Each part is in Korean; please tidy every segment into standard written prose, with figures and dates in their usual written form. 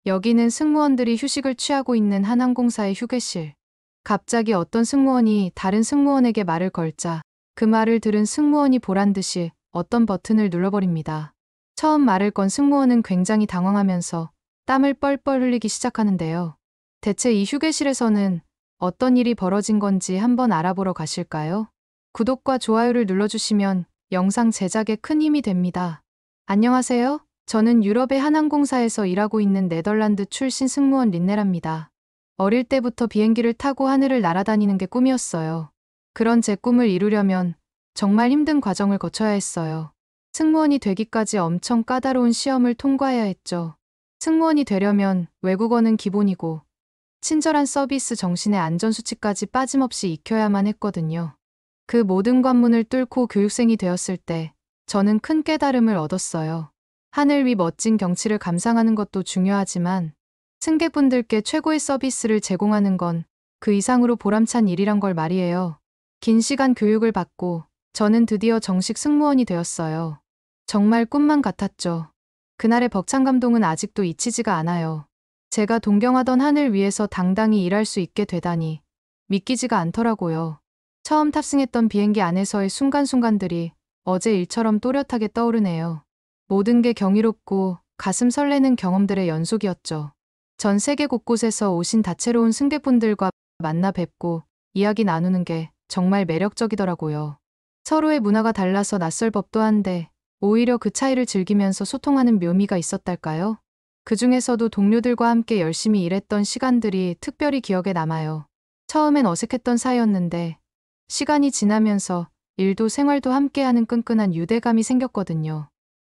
여기는 승무원들이 휴식을 취하고 있는 한항공사의 휴게실. 갑자기 어떤 승무원이 다른 승무원에게 말을 걸자 그 말을 들은 승무원이 보란듯이 어떤 버튼을 눌러버립니다. 처음 말을 건 승무원은 굉장히 당황하면서 땀을 뻘뻘 흘리기 시작하는데요. 대체 이 휴게실에서는 어떤 일이 벌어진 건지 한번 알아보러 가실까요? 구독과 좋아요를 눌러주시면 영상 제작에 큰 힘이 됩니다. 안녕하세요. 저는 유럽의 한항공사에서 일하고 있는 네덜란드 출신 승무원 린네랍니다. 어릴 때부터 비행기를 타고 하늘을 날아다니는 게 꿈이었어요. 그런 제 꿈을 이루려면 정말 힘든 과정을 거쳐야 했어요. 승무원이 되기까지 엄청 까다로운 시험을 통과해야 했죠. 승무원이 되려면 외국어는 기본이고 친절한 서비스 정신의 안전수칙까지 빠짐없이 익혀야만 했거든요. 그 모든 관문을 뚫고 교육생이 되었을 때 저는 큰 깨달음을 얻었어요. 하늘 위 멋진 경치를 감상하는 것도 중요하지만 승객분들께 최고의 서비스를 제공하는 건 그 이상으로 보람찬 일이란 걸 말이에요. 긴 시간 교육을 받고 저는 드디어 정식 승무원이 되었어요. 정말 꿈만 같았죠. 그날의 벅찬 감동은 아직도 잊히지가 않아요. 제가 동경하던 하늘 위에서 당당히 일할 수 있게 되다니 믿기지가 않더라고요. 처음 탑승했던 비행기 안에서의 순간순간들이 어제 일처럼 또렷하게 떠오르네요. 모든 게 경이롭고 가슴 설레는 경험들의 연속이었죠. 전 세계 곳곳에서 오신 다채로운 승객분들과 만나 뵙고 이야기 나누는 게 정말 매력적이더라고요. 서로의 문화가 달라서 낯설 법도 한데 오히려 그 차이를 즐기면서 소통하는 묘미가 있었달까요? 그 중에서도 동료들과 함께 열심히 일했던 시간들이 특별히 기억에 남아요. 처음엔 어색했던 사이였는데 시간이 지나면서 일도 생활도 함께하는 끈끈한 유대감이 생겼거든요.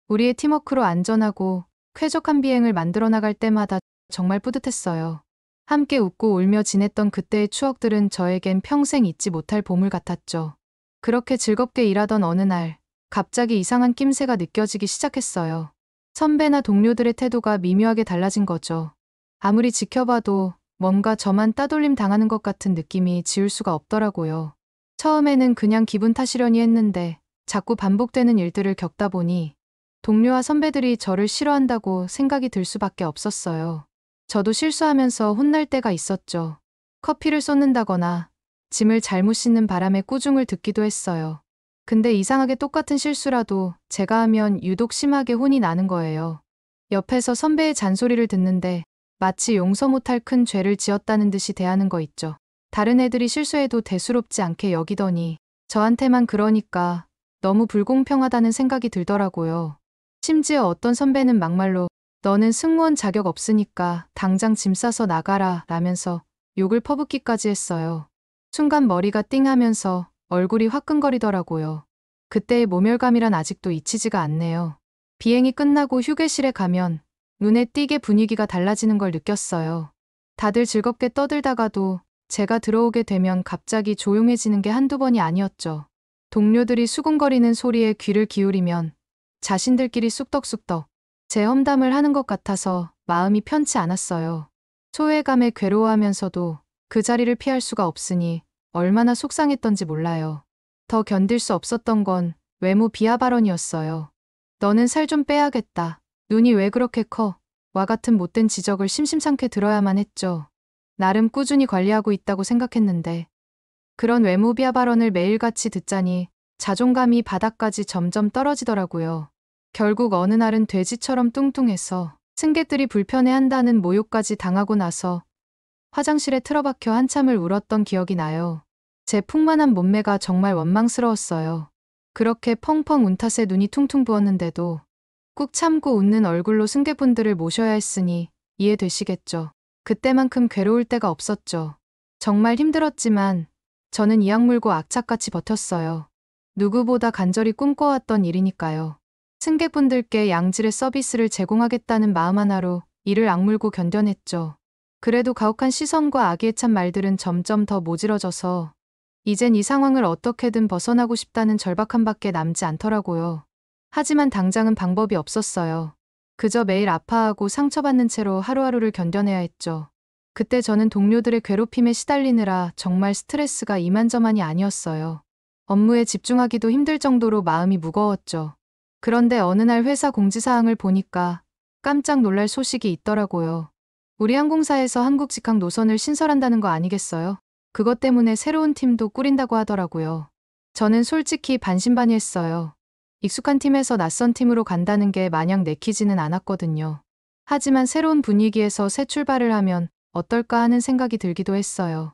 우리의 팀워크로 안전하고 쾌적한 비행을 만들어 나갈 때마다 정말 뿌듯했어요. 함께 웃고 울며 지냈던 그때의 추억들은 저에겐 평생 잊지 못할 보물 같았죠. 그렇게 즐겁게 일하던 어느 날 갑자기 이상한 낌새가 느껴지기 시작했어요. 선배나 동료들의 태도가 미묘하게 달라진 거죠. 아무리 지켜봐도 뭔가 저만 따돌림 당하는 것 같은 느낌이 지울 수가 없더라고요. 처음에는 그냥 기분 탓이려니 했는데 자꾸 반복되는 일들을 겪다 보니 동료와 선배들이 저를 싫어한다고 생각이 들 수밖에 없었어요. 저도 실수하면서 혼날 때가 있었죠. 커피를 쏟는다거나 짐을 잘못 싣는 바람에 꾸중을 듣기도 했어요. 근데 이상하게 똑같은 실수라도 제가 하면 유독 심하게 혼이 나는 거예요. 옆에서 선배의 잔소리를 듣는데 마치 용서 못할 큰 죄를 지었다는 듯이 대하는 거 있죠. 다른 애들이 실수해도 대수롭지 않게 여기더니 저한테만 그러니까 너무 불공평하다는 생각이 들더라고요. 심지어 어떤 선배는 막말로 너는 승무원 자격 없으니까 당장 짐 싸서 나가라 라면서 욕을 퍼붓기까지 했어요. 순간 머리가 띵하면서 얼굴이 화끈거리더라고요. 그때의 모멸감이란 아직도 잊히지가 않네요. 비행이 끝나고 휴게실에 가면 눈에 띄게 분위기가 달라지는 걸 느꼈어요. 다들 즐겁게 떠들다가도 제가 들어오게 되면 갑자기 조용해지는 게 한두 번이 아니었죠. 동료들이 수군거리는 소리에 귀를 기울이면 자신들끼리 쑥덕쑥덕 제 험담을 하는 것 같아서 마음이 편치 않았어요. 소외감에 괴로워하면서도 그 자리를 피할 수가 없으니 얼마나 속상했던지 몰라요. 더 견딜 수 없었던 건 외모 비하 발언이었어요. 너는 살 좀 빼야겠다. 눈이 왜 그렇게 커? 와 같은 못된 지적을 심심찮게 들어야만 했죠. 나름 꾸준히 관리하고 있다고 생각했는데 그런 외모 비하 발언을 매일같이 듣자니 자존감이 바닥까지 점점 떨어지더라고요. 결국 어느 날은 돼지처럼 뚱뚱해서 승객들이 불편해한다는 모욕까지 당하고 나서 화장실에 틀어박혀 한참을 울었던 기억이 나요. 제 풍만한 몸매가 정말 원망스러웠어요. 그렇게 펑펑 운 탓에 눈이 퉁퉁 부었는데도 꾹 참고 웃는 얼굴로 승객분들을 모셔야 했으니 이해되시겠죠. 그때만큼 괴로울 때가 없었죠. 정말 힘들었지만 저는 이 악물고 악착같이 버텼어요. 누구보다 간절히 꿈꿔왔던 일이니까요. 승객분들께 양질의 서비스를 제공하겠다는 마음 하나로 이를 악물고 견뎌냈죠. 그래도 가혹한 시선과 악의에 찬 말들은 점점 더 모질어져서 이젠 이 상황을 어떻게든 벗어나고 싶다는 절박함밖에 남지 않더라고요. 하지만 당장은 방법이 없었어요. 그저 매일 아파하고 상처받는 채로 하루하루를 견뎌내야 했죠. 그때 저는 동료들의 괴롭힘에 시달리느라 정말 스트레스가 이만저만이 아니었어요. 업무에 집중하기도 힘들 정도로 마음이 무거웠죠. 그런데 어느 날 회사 공지사항을 보니까 깜짝 놀랄 소식이 있더라고요. 우리 항공사에서 한국 직항 노선을 신설한다는 거 아니겠어요? 그것 때문에 새로운 팀도 꾸린다고 하더라고요. 저는 솔직히 반신반의했어요. 익숙한 팀에서 낯선 팀으로 간다는 게 마냥 내키지는 않았거든요. 하지만 새로운 분위기에서 새 출발을 하면 어떨까 하는 생각이 들기도 했어요.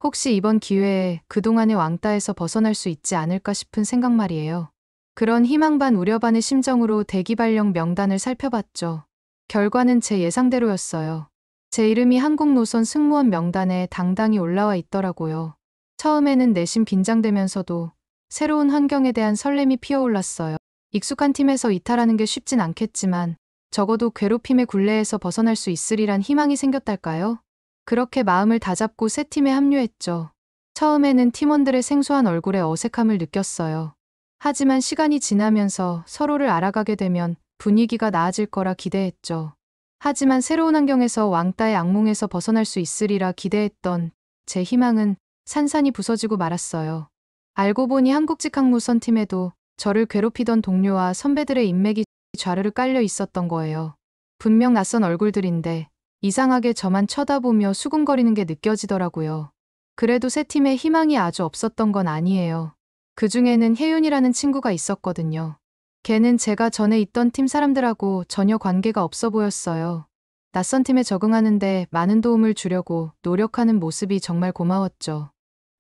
혹시 이번 기회에 그동안의 왕따에서 벗어날 수 있지 않을까 싶은 생각 말이에요. 그런 희망 반 우려 반의 심정으로 대기 발령 명단을 살펴봤죠. 결과는 제 예상대로였어요. 제 이름이 한국 노선 승무원 명단에 당당히 올라와 있더라고요. 처음에는 내심 긴장되면서도 새로운 환경에 대한 설렘이 피어올랐어요. 익숙한 팀에서 이탈하는 게 쉽진 않겠지만 적어도 괴롭힘의 굴레에서 벗어날 수 있으리란 희망이 생겼달까요? 그렇게 마음을 다잡고 새 팀에 합류했죠. 처음에는 팀원들의 생소한 얼굴에 어색함을 느꼈어요. 하지만 시간이 지나면서 서로를 알아가게 되면 분위기가 나아질 거라 기대했죠. 하지만 새로운 환경에서 왕따의 악몽에서 벗어날 수 있으리라 기대했던 제 희망은 산산이 부서지고 말았어요. 알고 보니 한국직항노선 팀에도 저를 괴롭히던 동료와 선배들의 인맥이 좌르르 깔려 있었던 거예요. 분명 낯선 얼굴들인데 이상하게 저만 쳐다보며 수군거리는 게 느껴지더라고요. 그래도 새 팀에 희망이 아주 없었던 건 아니에요. 그 중에는 혜윤이라는 친구가 있었거든요. 걔는 제가 전에 있던 팀 사람들하고 전혀 관계가 없어 보였어요. 낯선 팀에 적응하는데 많은 도움을 주려고 노력하는 모습이 정말 고마웠죠.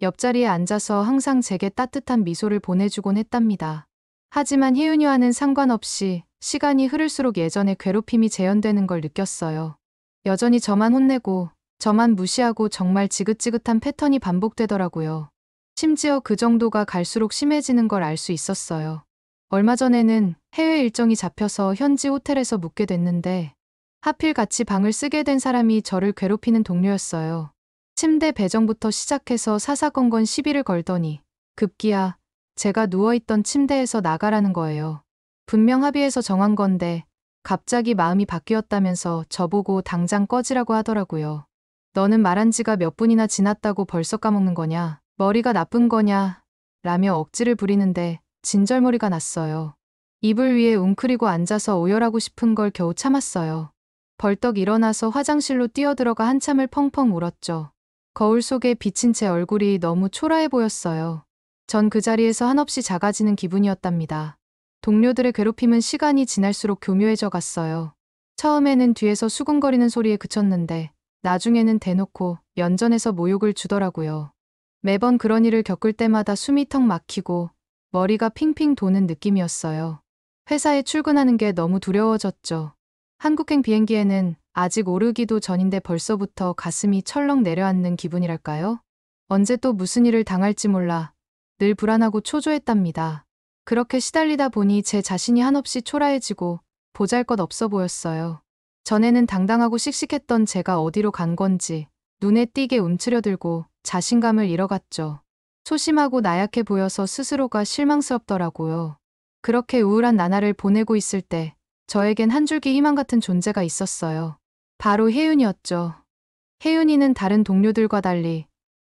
옆자리에 앉아서 항상 제게 따뜻한 미소를 보내주곤 했답니다. 하지만 혜윤이와는 상관없이 시간이 흐를수록 예전의 괴롭힘이 재현되는 걸 느꼈어요. 여전히 저만 혼내고 저만 무시하고 정말 지긋지긋한 패턴이 반복되더라고요. 심지어 그 정도가 갈수록 심해지는 걸 알 수 있었어요. 얼마 전에는 해외 일정이 잡혀서 현지 호텔에서 묵게 됐는데 하필 같이 방을 쓰게 된 사람이 저를 괴롭히는 동료였어요. 침대 배정부터 시작해서 사사건건 시비를 걸더니 급기야 제가 누워있던 침대에서 나가라는 거예요. 분명 합의해서 정한 건데 갑자기 마음이 바뀌었다면서 저보고 당장 꺼지라고 하더라고요. 너는 말한 지가 몇 분이나 지났다고 벌써 까먹는 거냐? 머리가 나쁜 거냐? 라며 억지를 부리는데 진절머리가 났어요. 이불 위에 웅크리고 앉아서 오열하고 싶은 걸 겨우 참았어요. 벌떡 일어나서 화장실로 뛰어들어가 한참을 펑펑 울었죠. 거울 속에 비친 제 얼굴이 너무 초라해 보였어요. 전 그 자리에서 한없이 작아지는 기분이었답니다. 동료들의 괴롭힘은 시간이 지날수록 교묘해져 갔어요. 처음에는 뒤에서 수군거리는 소리에 그쳤는데 나중에는 대놓고 면전에서 모욕을 주더라고요. 매번 그런 일을 겪을 때마다 숨이 턱 막히고 머리가 핑핑 도는 느낌이었어요. 회사에 출근하는 게 너무 두려워졌죠. 한국행 비행기에는 아직 오르기도 전인데 벌써부터 가슴이 철렁 내려앉는 기분이랄까요? 언제 또 무슨 일을 당할지 몰라 늘 불안하고 초조했답니다. 그렇게 시달리다 보니 제 자신이 한없이 초라해지고 보잘것없어 보였어요. 전에는 당당하고 씩씩했던 제가 어디로 간 건지 눈에 띄게 움츠려들고 자신감을 잃어갔죠. 소심하고 나약해 보여서 스스로가 실망스럽더라고요. 그렇게 우울한 나날을 보내고 있을 때 저에겐 한 줄기 희망 같은 존재가 있었어요. 바로 혜윤이었죠. 혜윤이는 다른 동료들과 달리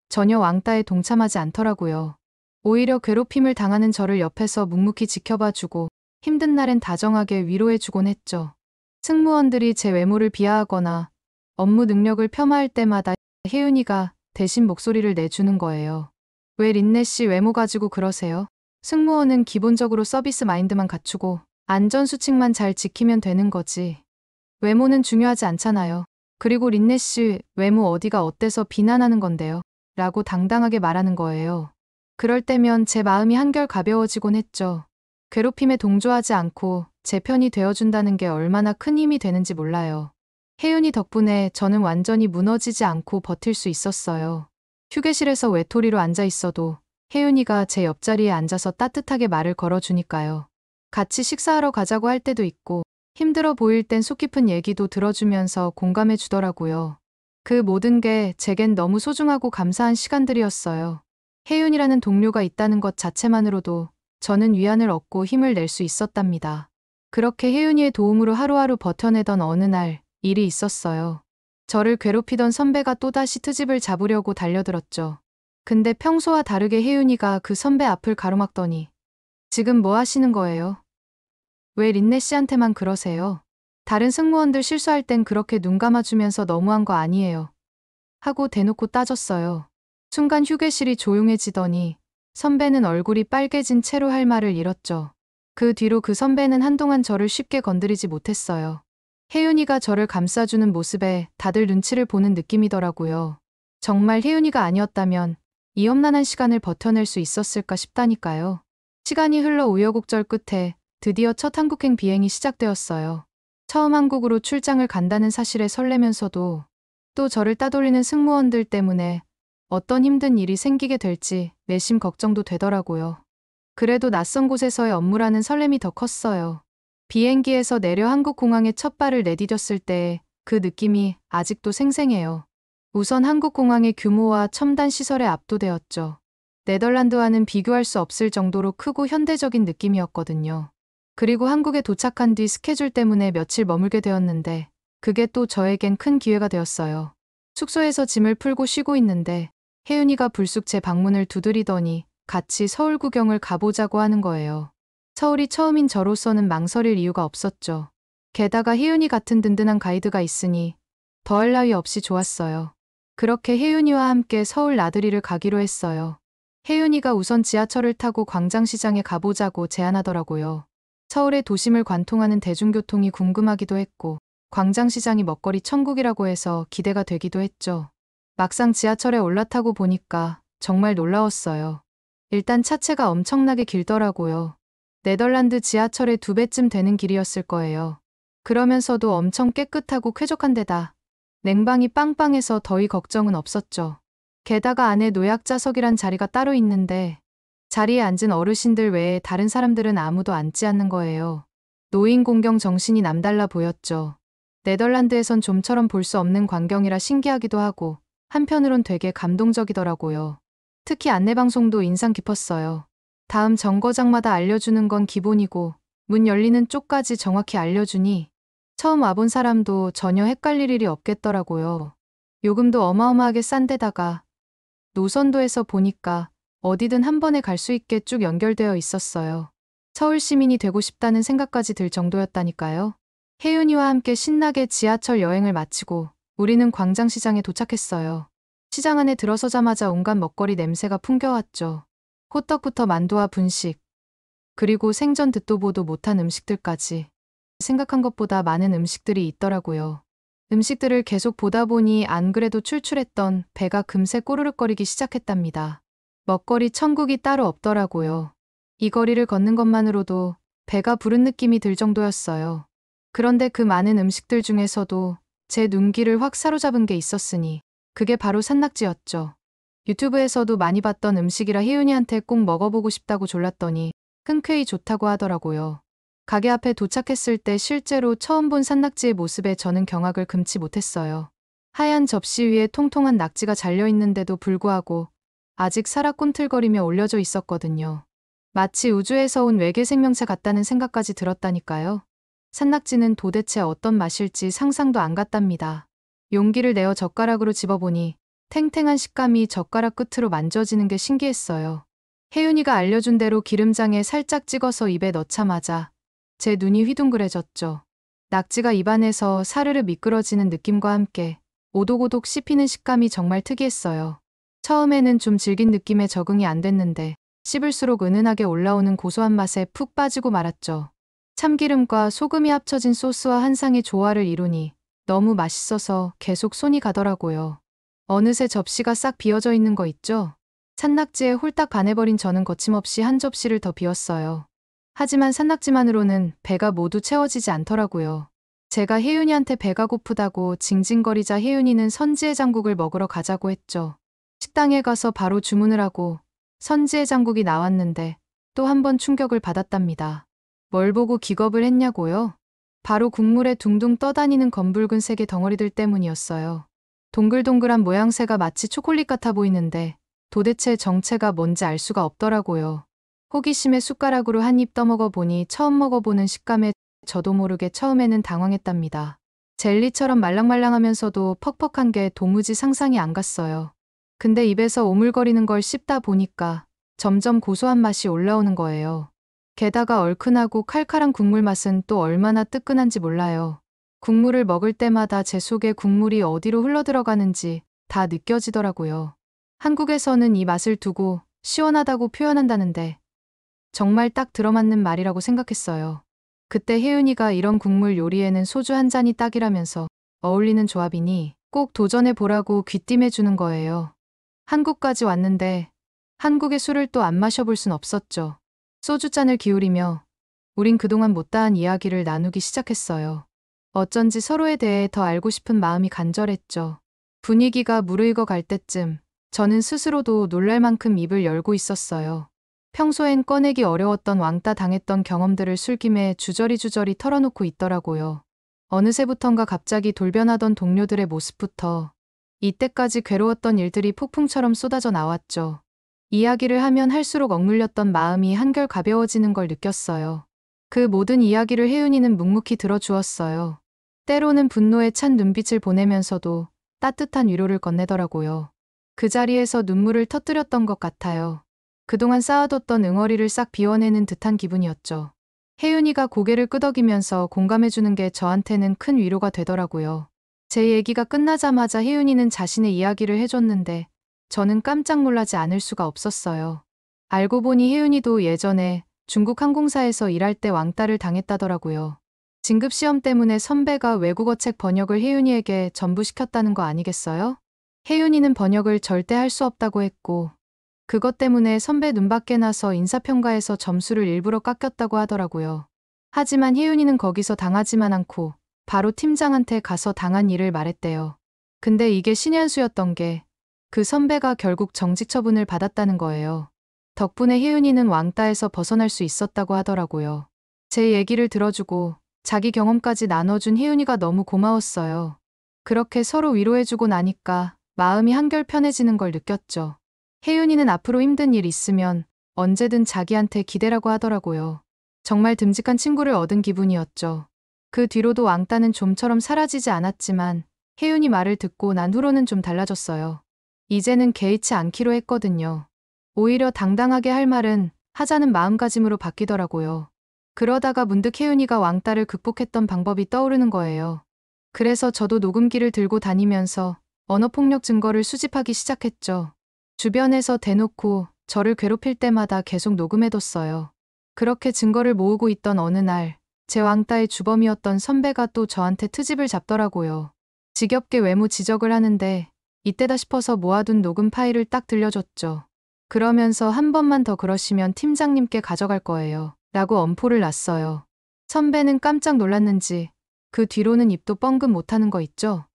전혀 왕따에 동참하지 않더라고요. 오히려 괴롭힘을 당하는 저를 옆에서 묵묵히 지켜봐주고 힘든 날엔 다정하게 위로해주곤 했죠. 승무원들이 제 외모를 비하하거나 업무 능력을 폄하할 때마다 혜윤이가 대신 목소리를 내주는 거예요. 왜 린네 씨 외모 가지고 그러세요? 승무원은 기본적으로 서비스 마인드만 갖추고 안전수칙만 잘 지키면 되는 거지. 외모는 중요하지 않잖아요. 그리고 린네 씨 외모 어디가 어때서 비난하는 건데요? 라고 당당하게 말하는 거예요. 그럴 때면 제 마음이 한결 가벼워지곤 했죠. 괴롭힘에 동조하지 않고 제 편이 되어준다는 게 얼마나 큰 힘이 되는지 몰라요. 혜윤이 덕분에 저는 완전히 무너지지 않고 버틸 수 있었어요. 휴게실에서 외톨이로 앉아 있어도 혜윤이가 제 옆자리에 앉아서 따뜻하게 말을 걸어주니까요. 같이 식사하러 가자고 할 때도 있고 힘들어 보일 땐 속 깊은 얘기도 들어주면서 공감해 주더라고요. 그 모든 게 제겐 너무 소중하고 감사한 시간들이었어요. 혜윤이라는 동료가 있다는 것 자체만으로도 저는 위안을 얻고 힘을 낼 수 있었답니다. 그렇게 혜윤이의 도움으로 하루하루 버텨내던 어느 날 일이 있었어요. 저를 괴롭히던 선배가 또다시 트집을 잡으려고 달려들었죠. 근데 평소와 다르게 혜윤이가 그 선배 앞을 가로막더니 지금 뭐 하시는 거예요? 왜 린네 씨한테만 그러세요? 다른 승무원들 실수할 땐 그렇게 눈 감아주면서 너무한 거 아니에요. 하고 대놓고 따졌어요. 순간 휴게실이 조용해지더니 선배는 얼굴이 빨개진 채로 할 말을 잃었죠. 그 뒤로 그 선배는 한동안 저를 쉽게 건드리지 못했어요. 혜윤이가 저를 감싸주는 모습에 다들 눈치를 보는 느낌이더라고요. 정말 혜윤이가 아니었다면 이 험난한 시간을 버텨낼 수 있었을까 싶다니까요. 시간이 흘러 우여곡절 끝에 드디어 첫 한국행 비행이 시작되었어요. 처음 한국으로 출장을 간다는 사실에 설레면서도 또 저를 따돌리는 승무원들 때문에 어떤 힘든 일이 생기게 될지 내심 걱정도 되더라고요. 그래도 낯선 곳에서의 업무라는 설렘이 더 컸어요. 비행기에서 내려 한국공항에 첫 발을 내디뎠을 때의 그 느낌이 아직도 생생해요. 우선 한국공항의 규모와 첨단 시설에 압도되었죠. 네덜란드와는 비교할 수 없을 정도로 크고 현대적인 느낌이었거든요. 그리고 한국에 도착한 뒤 스케줄 때문에 며칠 머물게 되었는데 그게 또 저에겐 큰 기회가 되었어요. 숙소에서 짐을 풀고 쉬고 있는데 혜윤이가 불쑥 제 방문을 두드리더니 같이 서울 구경을 가보자고 하는 거예요. 서울이 처음인 저로서는 망설일 이유가 없었죠. 게다가 혜윤이 같은 든든한 가이드가 있으니 더할 나위 없이 좋았어요. 그렇게 혜윤이와 함께 서울 나들이를 가기로 했어요. 혜윤이가 우선 지하철을 타고 광장시장에 가보자고 제안하더라고요. 서울의 도심을 관통하는 대중교통이 궁금하기도 했고 광장시장이 먹거리 천국이라고 해서 기대가 되기도 했죠. 막상 지하철에 올라타고 보니까 정말 놀라웠어요. 일단 차체가 엄청나게 길더라고요. 네덜란드 지하철의 2배쯤 되는 길이었을 거예요. 그러면서도 엄청 깨끗하고 쾌적한 데다 냉방이 빵빵해서 더위 걱정은 없었죠. 게다가 안에 노약자석이란 자리가 따로 있는데 자리에 앉은 어르신들 외에 다른 사람들은 아무도 앉지 않는 거예요. 노인 공경 정신이 남달라 보였죠. 네덜란드에선 좀처럼 볼 수 없는 광경이라 신기하기도 하고 한편으론 되게 감동적이더라고요. 특히 안내방송도 인상 깊었어요. 다음 정거장마다 알려주는 건 기본이고 문 열리는 쪽까지 정확히 알려주니 처음 와본 사람도 전혀 헷갈릴 일이 없겠더라고요. 요금도 어마어마하게 싼 데다가 노선도에서 보니까 어디든 한 번에 갈 수 있게 쭉 연결되어 있었어요. 서울 시민이 되고 싶다는 생각까지 들 정도였다니까요. 혜윤이와 함께 신나게 지하철 여행을 마치고 우리는 광장시장에 도착했어요. 시장 안에 들어서자마자 온갖 먹거리 냄새가 풍겨왔죠. 호떡부터 만두와 분식, 그리고 생전 듣도 보도 못한 음식들까지. 생각한 것보다 많은 음식들이 있더라고요. 음식들을 계속 보다 보니 안 그래도 출출했던 배가 금세 꼬르륵거리기 시작했답니다. 먹거리 천국이 따로 없더라고요. 이 거리를 걷는 것만으로도 배가 부른 느낌이 들 정도였어요. 그런데 그 많은 음식들 중에서도 제 눈길을 확 사로잡은 게 있었으니 그게 바로 산낙지였죠. 유튜브에서도 많이 봤던 음식이라 혜윤이한테 꼭 먹어보고 싶다고 졸랐더니 흔쾌히 좋다고 하더라고요. 가게 앞에 도착했을 때 실제로 처음 본 산낙지의 모습에 저는 경악을 금치 못했어요. 하얀 접시 위에 통통한 낙지가 잘려있는데도 불구하고 아직 살아 꿈틀거리며 올려져 있었거든요. 마치 우주에서 온 외계 생명체 같다는 생각까지 들었다니까요. 산낙지는 도대체 어떤 맛일지 상상도 안 갔답니다. 용기를 내어 젓가락으로 집어보니 탱탱한 식감이 젓가락 끝으로 만져지는 게 신기했어요. 혜윤이가 알려준 대로 기름장에 살짝 찍어서 입에 넣자마자 제 눈이 휘둥그레졌죠. 낙지가 입안에서 사르르 미끄러지는 느낌과 함께 오독오독 씹히는 식감이 정말 특이했어요. 처음에는 좀 질긴 느낌에 적응이 안 됐는데 씹을수록 은은하게 올라오는 고소한 맛에 푹 빠지고 말았죠. 참기름과 소금이 합쳐진 소스와 한상의 조화를 이루니 너무 맛있어서 계속 손이 가더라고요. 어느새 접시가 싹 비어져 있는 거 있죠? 산낙지에 홀딱 반해버린 저는 거침없이 한 접시를 더 비웠어요. 하지만 산낙지만으로는 배가 모두 채워지지 않더라고요. 제가 혜윤이한테 배가 고프다고 징징거리자 혜윤이는 선지해장국을 먹으러 가자고 했죠. 식당에 가서 바로 주문을 하고 선지해장국이 나왔는데 또 한 번 충격을 받았답니다. 뭘 보고 기겁을 했냐고요? 바로 국물에 둥둥 떠다니는 검붉은 색의 덩어리들 때문이었어요. 동글동글한 모양새가 마치 초콜릿 같아 보이는데 도대체 정체가 뭔지 알 수가 없더라고요. 호기심에 숟가락으로 한 입 떠먹어 보니 처음 먹어보는 식감에 저도 모르게 처음에는 당황했답니다. 젤리처럼 말랑말랑하면서도 퍽퍽한 게 도무지 상상이 안 갔어요. 근데 입에서 오물거리는 걸 씹다 보니까 점점 고소한 맛이 올라오는 거예요. 게다가 얼큰하고 칼칼한 국물 맛은 또 얼마나 뜨끈한지 몰라요. 국물을 먹을 때마다 제 속에 국물이 어디로 흘러들어가는지 다 느껴지더라고요. 한국에서는 이 맛을 두고 시원하다고 표현한다는데 정말 딱 들어맞는 말이라고 생각했어요. 그때 혜윤이가 이런 국물 요리에는 소주 한 잔이 딱이라면서 어울리는 조합이니 꼭 도전해 보라고 귀띔해 주는 거예요. 한국까지 왔는데 한국의 술을 또 안 마셔볼 순 없었죠. 소주잔을 기울이며 우린 그동안 못다한 이야기를 나누기 시작했어요. 어쩐지 서로에 대해 더 알고 싶은 마음이 간절했죠. 분위기가 무르익어 갈 때쯤 저는 스스로도 놀랄 만큼 입을 열고 있었어요. 평소엔 꺼내기 어려웠던 왕따 당했던 경험들을 술김에 주저리 털어놓고 있더라고요. 어느새부턴가 갑자기 돌변하던 동료들의 모습부터 이때까지 괴로웠던 일들이 폭풍처럼 쏟아져 나왔죠. 이야기를 하면 할수록 억눌렸던 마음이 한결 가벼워지는 걸 느꼈어요. 그 모든 이야기를 혜윤이는 묵묵히 들어주었어요. 때로는 분노에 찬 눈빛을 보내면서도 따뜻한 위로를 건네더라고요. 그 자리에서 눈물을 터뜨렸던 것 같아요. 그동안 쌓아뒀던 응어리를 싹 비워내는 듯한 기분이었죠. 혜윤이가 고개를 끄덕이면서 공감해주는 게 저한테는 큰 위로가 되더라고요. 제 얘기가 끝나자마자 혜윤이는 자신의 이야기를 해줬는데 저는 깜짝 놀라지 않을 수가 없었어요. 알고 보니 혜윤이도 예전에 중국 항공사에서 일할 때 왕따를 당했다더라고요. 진급시험 때문에 선배가 외국어 책 번역을 혜윤이에게 전부시켰다는 거 아니겠어요? 혜윤이는 번역을 절대 할 수 없다고 했고 그것 때문에 선배 눈밖에 나서 인사평가에서 점수를 일부러 깎였다고 하더라고요. 하지만 혜윤이는 거기서 당하지만 않고 바로 팀장한테 가서 당한 일을 말했대요. 근데 이게 신의 한 수였던 게 그 선배가 결국 정직 처분을 받았다는 거예요. 덕분에 혜윤이는 왕따에서 벗어날 수 있었다고 하더라고요. 제 얘기를 들어주고 자기 경험까지 나눠준 혜윤이가 너무 고마웠어요. 그렇게 서로 위로해주고 나니까 마음이 한결 편해지는 걸 느꼈죠. 혜윤이는 앞으로 힘든 일 있으면 언제든 자기한테 기대라고 하더라고요. 정말 듬직한 친구를 얻은 기분이었죠. 그 뒤로도 왕따는 좀처럼 사라지지 않았지만 혜윤이 말을 듣고 난 후로는 좀 달라졌어요. 이제는 개의치 않기로 했거든요. 오히려 당당하게 할 말은 하자는 마음가짐으로 바뀌더라고요. 그러다가 문득 혜윤이가 왕따를 극복했던 방법이 떠오르는 거예요. 그래서 저도 녹음기를 들고 다니면서 언어폭력 증거를 수집하기 시작했죠. 주변에서 대놓고 저를 괴롭힐 때마다 계속 녹음해뒀어요. 그렇게 증거를 모으고 있던 어느 날, 제 왕따의 주범이었던 선배가 또 저한테 트집을 잡더라고요. 지겹게 외모 지적을 하는데 이때다 싶어서 모아둔 녹음 파일을 딱 들려줬죠. 그러면서 한 번만 더 그러시면 팀장님께 가져갈 거예요. 라고 엄포를 놨어요. 선배는 깜짝 놀랐는지 그 뒤로는 입도 뻥긋 못하는 거 있죠?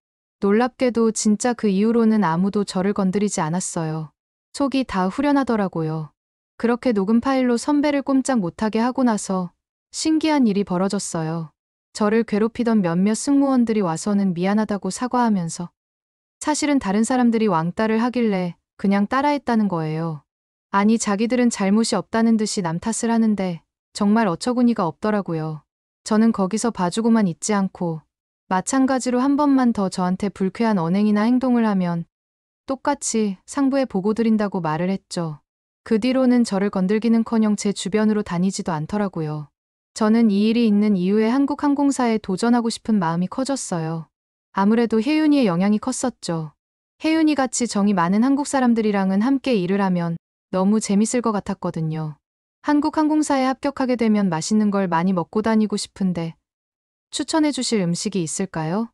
놀랍게도 진짜 그 이후로는 아무도 저를 건드리지 않았어요. 속이 다 후련하더라고요. 그렇게 녹음 파일로 선배를 꼼짝 못하게 하고 나서 신기한 일이 벌어졌어요. 저를 괴롭히던 몇몇 승무원들이 와서는 미안하다고 사과하면서 사실은 다른 사람들이 왕따를 하길래 그냥 따라했다는 거예요. 아니 자기들은 잘못이 없다는 듯이 남 탓을 하는데 정말 어처구니가 없더라고요. 저는 거기서 봐주고만 있지 않고 마찬가지로 한 번만 더 저한테 불쾌한 언행이나 행동을 하면 똑같이 상부에 보고드린다고 말을 했죠. 그 뒤로는 저를 건들기는커녕 제 주변으로 다니지도 않더라고요. 저는 이 일이 있는 이후에 한국 항공사에 도전하고 싶은 마음이 커졌어요. 아무래도 혜윤이의 영향이 컸었죠. 혜윤이 같이 정이 많은 한국 사람들이랑은 함께 일을 하면 너무 재밌을 것 같았거든요. 한국 항공사에 합격하게 되면 맛있는 걸 많이 먹고 다니고 싶은데 추천해 주실 음식이 있을까요?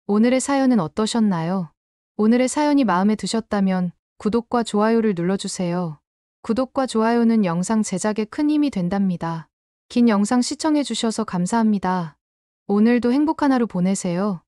오늘의 사연은 어떠셨나요? 오늘의 사연이 마음에 드셨다면 구독과 좋아요를 눌러주세요. 구독과 좋아요는 영상 제작에 큰 힘이 된답니다. 긴 영상 시청해 주셔서 감사합니다. 오늘도 행복한 하루 보내세요.